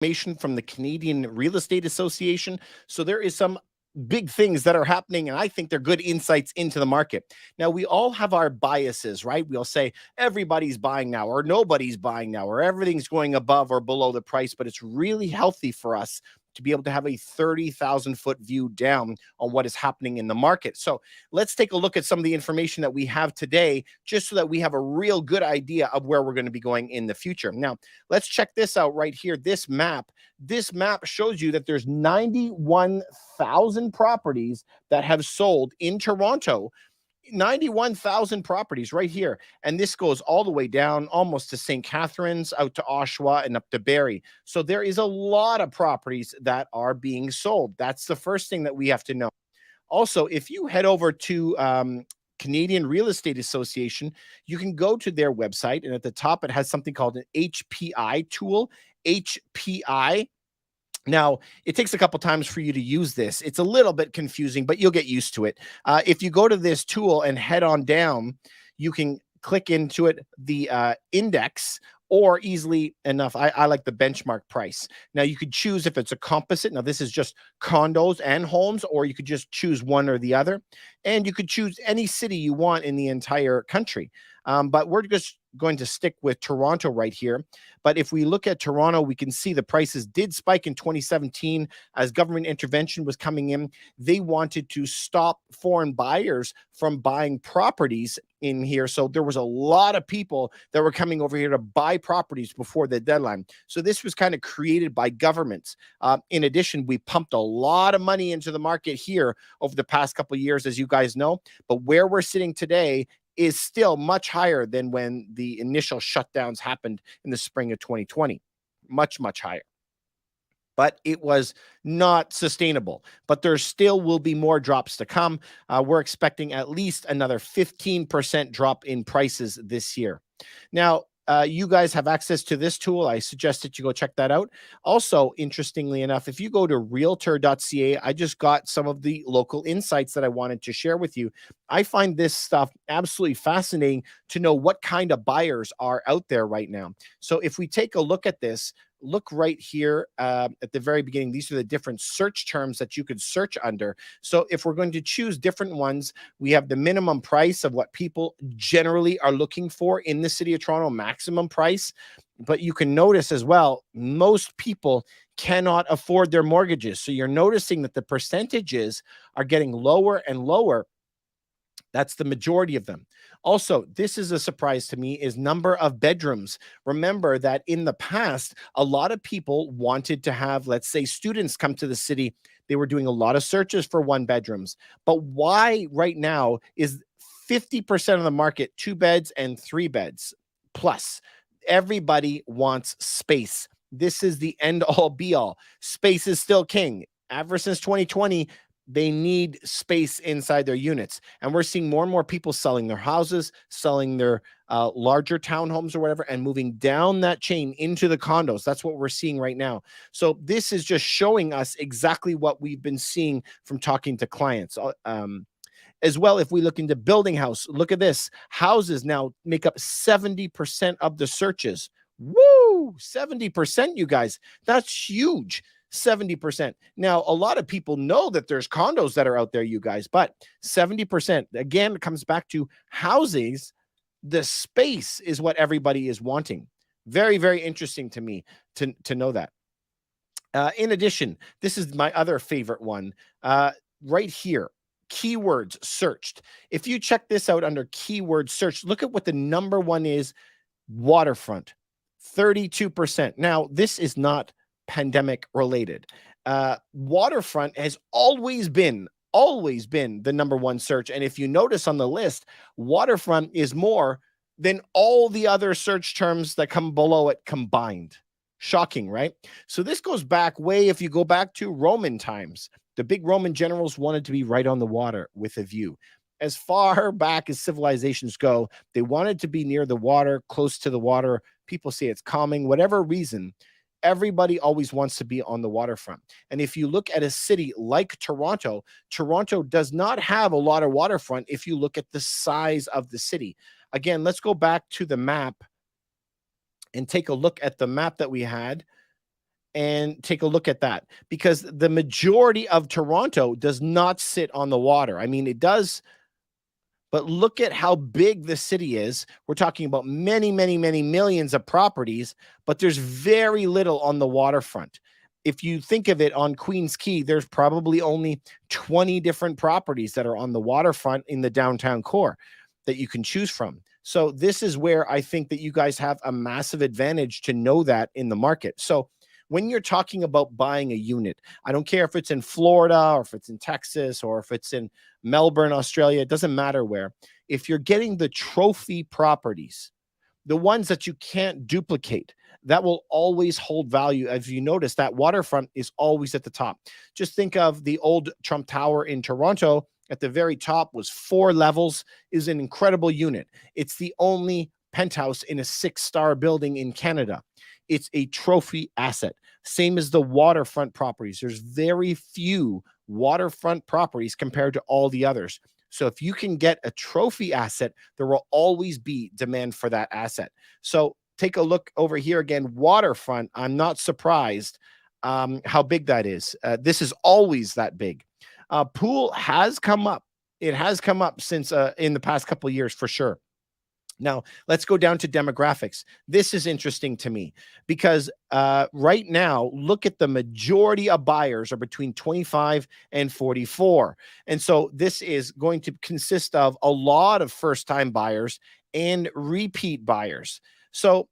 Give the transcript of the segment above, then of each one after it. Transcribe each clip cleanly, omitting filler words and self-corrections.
information from the Canadian Real Estate Association. So there is some big things that are happening, and I think they're good insights into the market. Now, we all have our biases, right? We'll say everybody's buying now, or nobody's buying now, or everything's going above or below the price, but it's really healthy for us to be able to have a 30,000-foot view down on what is happening in the market. So let's take a look at some of the information that we have today, just so that we have a real good idea of where we're going to be going in the future. Now, let's check this out right here. This map shows you that there's 91,000 properties that have sold in Toronto. 91,000 properties right here. And this goes all the way down almost to St. Catharines, out to Oshawa, and up to Barrie. So there is a lot of properties that are being sold. That's the first thing that we have to know. Also, if you head over to Canadian Real Estate Association, you can go to their website, and at the top it has something called an HPI tool. HPI. Now, it takes a couple times for you to use this. It's a little bit confusing, but you'll get used to it. If you go to this tool and head on down, you can click into it, the index, or easily enough, I like the benchmark price. Now, you could choose if it's a composite. Now, this is just condos and homes, or you could just choose one or the other. And you could choose any city you want in the entire country. But we're just going to stick with Toronto right here. But if we look at Toronto, we can see the prices did spike in 2017 as government intervention was coming in. They wanted to stop foreign buyers from buying properties in here. So there was a lot of people that were coming over here to buy properties before the deadline. So this was kind of created by governments. In addition, we pumped a lot of money into the market here over the past couple of years, as you guys know. But where we're sitting today is still much higher than when the initial shutdowns happened in the spring of 2020. Much, much higher. But it was not sustainable. But there still will be more drops to come. We're expecting at least another 15% drop in prices this year. Now, you guys have access to this tool. I suggest that you go check that out. Also, interestingly enough, if you go to realtor.ca, I just got some of the local insights that I wanted to share with you. I find this stuff absolutely fascinating to know what kind of buyers are out there right now. So if we take a look at this, look right here at the very beginning. These are the different search terms that you could search under. So if we're going to choose different ones, we have the minimum price of what people generally are looking for in the city of Toronto, maximum price. But you can notice as well, most people cannot afford their mortgages. So you're noticing that the percentages are getting lower and lower. That's the majority of them. Also, this is a surprise to me, is number of bedrooms. Remember that in the past, a lot of people wanted to have, let's say, students come to the city. They were doing a lot of searches for one bedrooms. But why right now is 50% of the market 2 beds and 3 beds plus? Everybody wants space. This is the end all be all. Space is still king. Ever since 2020, they need space inside their units. And we're seeing more and more people selling their houses, selling their larger townhomes or whatever, and moving down that chain into the condos. That's what we're seeing right now. So this is just showing us exactly what we've been seeing from talking to clients. As well, if we look into building house, look at this. Houses now make up 70% of the searches. Woo! 70%, you guys. That's huge. 70%. Now, a lot of people know that there's condos that are out there, you guys, but 70%, again, it comes back to houses. The space is what everybody is wanting. Very, very interesting to me to know that. In addition, this is my other favorite one right here. Keywords searched. If you check this out under keyword search, look at what the number one is. Waterfront, 32%. Now, this is not pandemic related. Waterfront has always been the number one search. And if you notice on the list, waterfront is more than all the other search terms that come below it combined. Shocking, right? So this goes back way, if you go back to Roman times, the big Roman generals wanted to be right on the water with a view. As far back as civilizations go, they wanted to be near the water, close to the water. People say it's calming, whatever reason. Everybody always wants to be on the waterfront. And if you look at a city like Toronto, Toronto does not have a lot of waterfront if you look at the size of the city. Again, let's go back to the map and take a look at the map that we had. and take a look at that, because the majority of Toronto does not sit on the water. I mean, it does, but look at how big the city is. We're talking about many, many, many millions of properties, but there's very little on the waterfront. If you think of it, on Queens Quay, there's probably only 20 different properties that are on the waterfront in the downtown core that you can choose from. So this is where I think that you guys have a massive advantage to know that in the market. So when you're talking about buying a unit, I don't care if it's in Florida or if it's in Texas or if it's in Melbourne, Australia, it doesn't matter where. If you're getting the trophy properties, the ones that you can't duplicate, that will always hold value. As you notice, that waterfront is always at the top. Just think of the old Trump Tower in Toronto. At the very top was 4 levels, is an incredible unit. It's the only penthouse in a 6-star building in Canada. It's a trophy asset. Same as the waterfront properties. There's very few waterfront properties compared to all the others. So if you can get a trophy asset, there will always be demand for that asset. So take a look over here again, waterfront. I'm not surprised how big that is. This is always that big. Pool has come up. It has come up since in the past couple of years for sure. Now, let's go down to demographics. This is interesting to me because right now, look at the majority of buyers are between 25 and 44. And so this is going to consist of a lot of first-time buyers and repeat buyers. So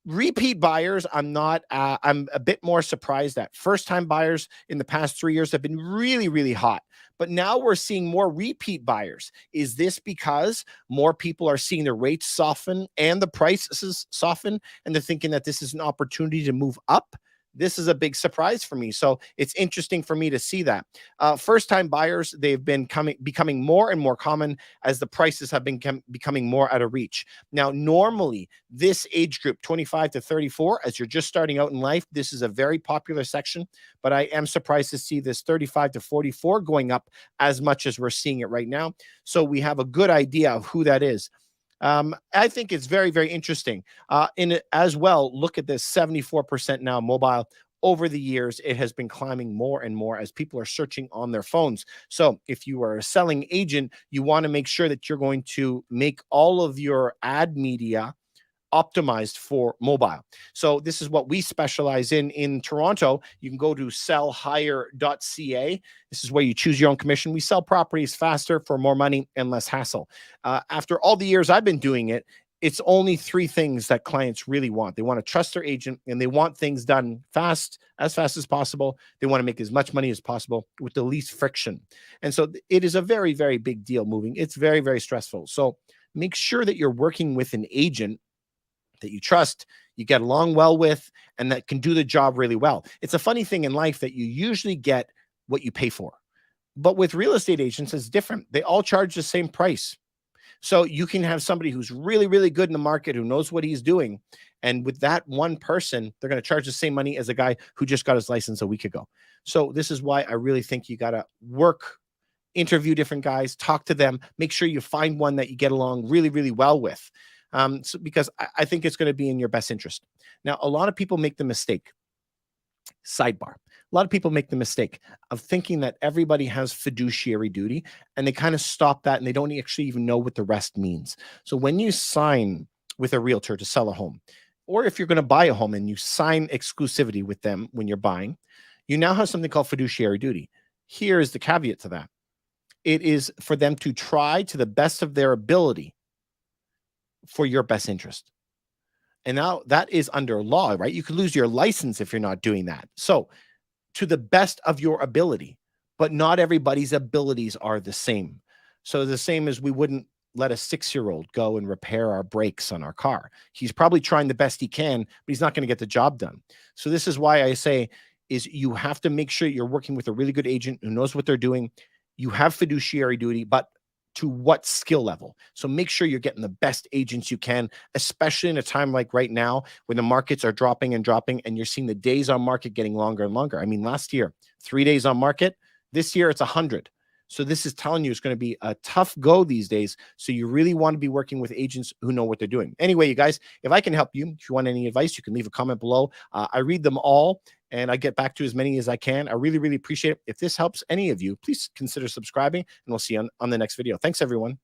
repeat buyers, I'm a bit more surprised at. First-time buyers in the past 3 years have been really, really hot. But now we're seeing more repeat buyers. Is this because more people are seeing the rates soften and the prices soften, and they're thinking that this is an opportunity to move up? This is a big surprise for me. So it's interesting for me to see that. First-time buyers, they've been becoming more and more common as the prices have been becoming more out of reach. Now, normally, this age group, 25 to 34, as you're just starting out in life, this is a very popular section, but I am surprised to see this 35 to 44 going up as much as we're seeing it right now. So we have a good idea of who that is. I think it's very, very interesting. In it as well, look at this 74% now mobile. Over the years, it has been climbing more and more as people are searching on their phones. So if you are a selling agent, you want to make sure that you're going to make all of your ad media optimized for mobile. So this is what we specialize in Toronto. You can go to sellhire.ca. This is where you choose your own commission. We sell properties faster for more money and less hassle. After all the years I've been doing it, it's only 3 things that clients really want. They want to trust their agent and they want things done fast as possible. They want to make as much money as possible with the least friction. And so it is a very, very big deal moving. It's very, very stressful. So make sure that you're working with an agent that you trust, you get along well with, and that can do the job really well. It's a funny thing in life that you usually get what you pay for. But with real estate agents, it's different. They all charge the same price. So you can have somebody who's really, really good in the market, who knows what he's doing. And with that one person, they're going to charge the same money as a guy who just got his license a week ago. So this is why I really think you got to interview different guys, talk to them, make sure you find one that you get along really, really well with. Because I think it's going to be in your best interest. Now, a lot of people make the mistake, sidebar, a lot of people make the mistake of thinking that everybody has fiduciary duty, and they kind of stop that and they don't actually even know what the rest means. So when you sign with a realtor to sell a home, or if you're going to buy a home and you sign exclusivity with them when you're buying, you now have something called fiduciary duty. Here is the caveat to that. It is for them to try to the best of their ability for your best interest. And now that is under law, right? You could lose your license if you're not doing that. So to the best of your ability, but not everybody's abilities are the same. So the same as we wouldn't let a 6-year-old go and repair our brakes on our car. He's probably trying the best he can, but he's not going to get the job done. So this is why I say is you have to make sure you're working with a really good agent who knows what they're doing. You have fiduciary duty, but to what skill level? So make sure you're getting the best agents you can, especially in a time like right now when the markets are dropping and you're seeing the days on market getting longer and longer. I mean, last year, 3 days on market. This year, it's 100. So this is telling you it's going to be a tough go these days. So you really want to be working with agents who know what they're doing. Anyway, you guys, if I can help you, if you want any advice, you can leave a comment below. I read them all. and I get back to as many as I can. I really, really appreciate it. If this helps any of you, please consider subscribing, and we'll see you on the next video. Thanks, everyone.